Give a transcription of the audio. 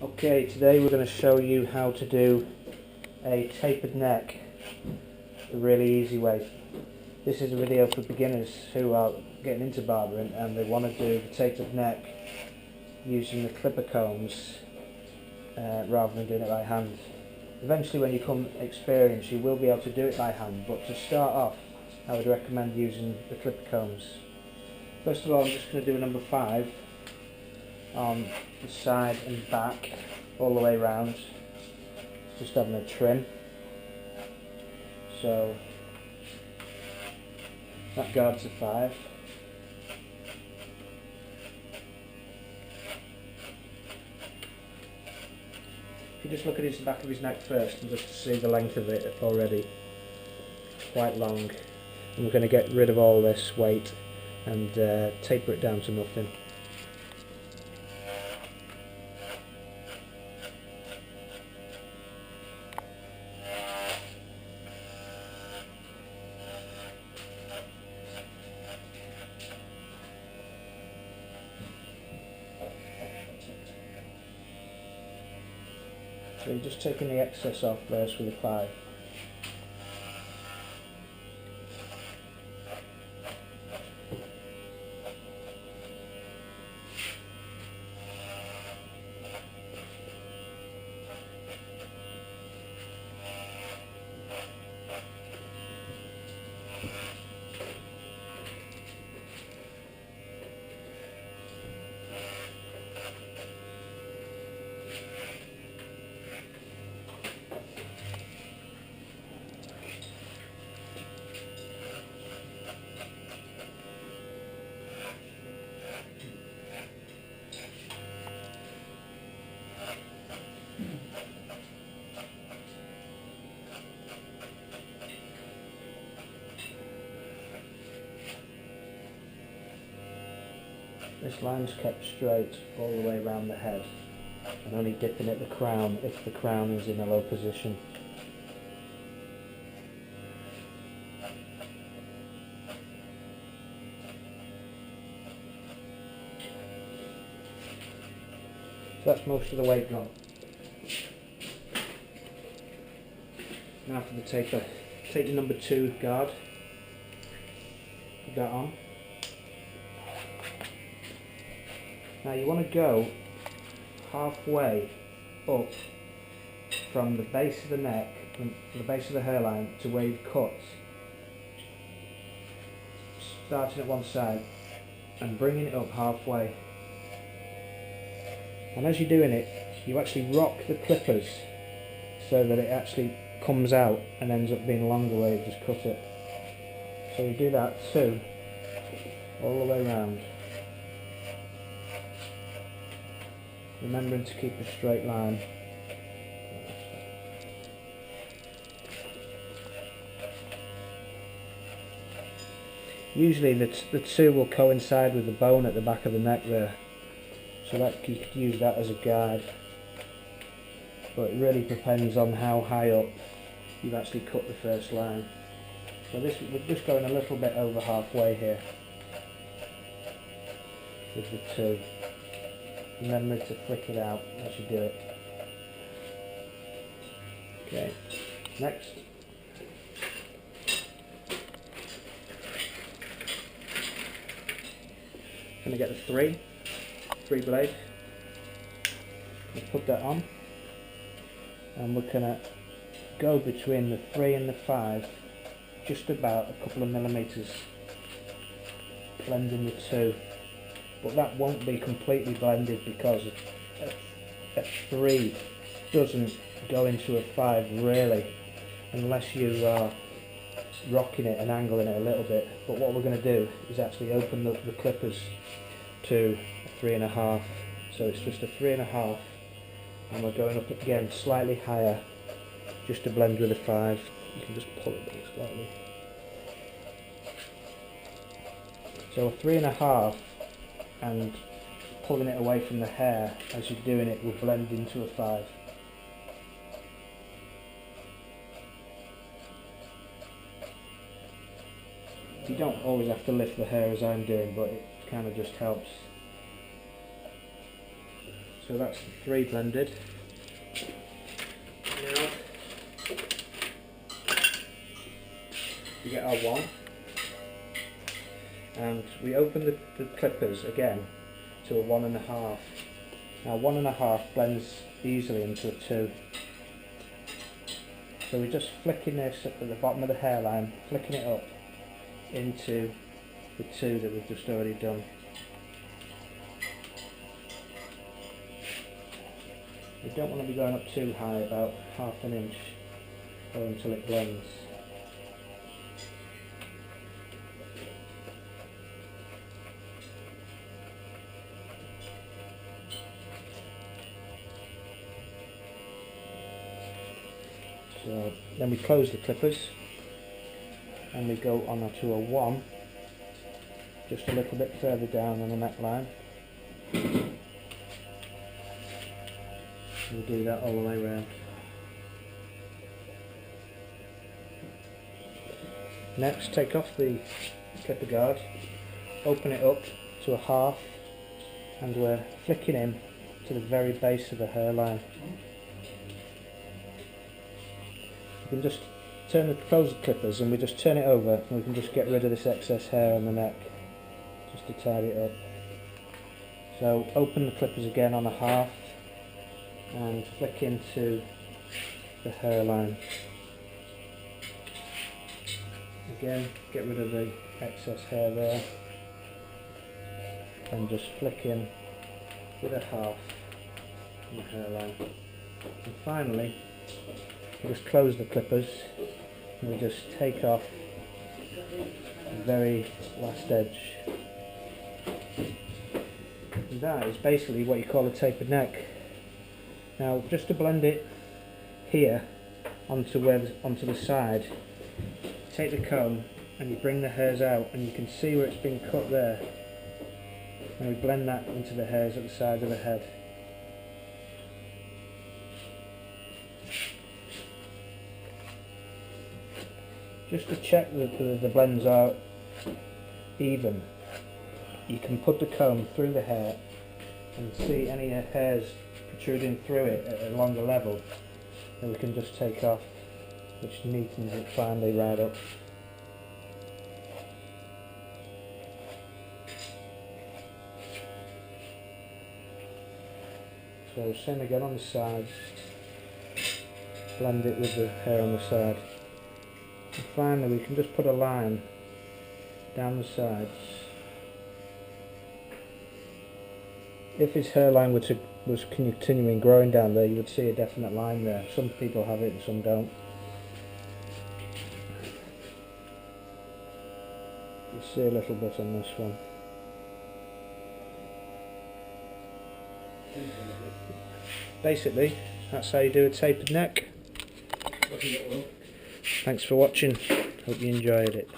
Okay, today we're going to show you how to do a tapered neck the really easy way. This is a video for beginners who are getting into barbering and they want to do the tapered neck using the clipper combs rather than doing it by hand. Eventually when you become experienced you will be able to do it by hand, but to start off I would recommend using the clipper combs. First of all, I'm just going to do a number 5 on the side and back all the way around, just having a trim. So that guards a 5. If you just look at the back of his neck first and just see the length of it already, quite long, and we're going to get rid of all this weight and taper it down to nothing. So you're just taking the excess off first with a 5. This line's kept straight all the way around the head and only dipping at the crown if the crown is in a low position. So that's most of the weight gone. Now for the taper. Take the number 2 guard, put that on. Now you want to go halfway up from the base of the neck, from the base of the hairline to where you've cut, starting at one side and bringing it up halfway. And as you're doing it, you actually rock the clippers so that it actually comes out and ends up being longer where you just cut it. So you do that too, all the way around. Remembering to keep a straight line. Usually the two will coincide with the bone at the back of the neck there, so that you could use that as a guide. But it really depends on how high up you've actually cut the first line. So this, we're just going a little bit over halfway here with the 2. Remember to flick it out as you do it. Okay, next. I'm going to get the 3 blade. We'll put that on, and we're going to go between the 3 and the 5, just about a couple of millimeters, blending the 2. But that won't be completely blended because a 3 doesn't go into a 5 really, unless you are rocking it and angling it a little bit. But what we're going to do is actually open the clippers to a 3.5. So it's just a 3.5, and we're going up again slightly higher just to blend with a 5. You can just pull it back slightly. So a 3.5, and pulling it away from the hair as you're doing it will blend into a 5. You don't always have to lift the hair as I'm doing, but it kind of just helps. So that's the 3 blended. Now we get our 1, and we open the clippers again to a 1.5. Now 1.5 blends easily into a 2. So we're just flicking this up at the bottom of the hairline, flicking it up into the 2 that we've just already done. We don't want to be going up too high, about ½ inch, or until it blends. So then we close the clippers and we go on to a 1, just a little bit further down on the neckline. We'll do that all the way around. Next, take off the clipper guard, open it up to a 1/2, and we're flicking in to the very base of the hairline. You can just close the clippers, and we just turn it over, and we can just get rid of this excess hair on the neck, just to tidy it up. So open the clippers again on a 1/2, and flick into the hairline. Again, get rid of the excess hair there, and just flick in with a 1/2 on the hairline. And finally, we just close the clippers and we just take off the very last edge. And that is basically what you call a tapered neck. Now, just to blend it here onto the side, take the comb and you bring the hairs out, and you can see where it's been cut there, and we blend that into the hairs at the side of the head. Just to check that the blends are even, you can put the comb through the hair and see any hairs protruding through it at a longer level that we can just take off, which neatens it finally right up. So same again on the sides, blend it with the hair on the side. And finally we can just put a line down the sides. If his hairline was continuing growing down there, you would see a definite line there. Some people have it and some don't. You see a little bit on this one. Basically, that's how you do a tapered neck. Thanks for watching. Hope you enjoyed it.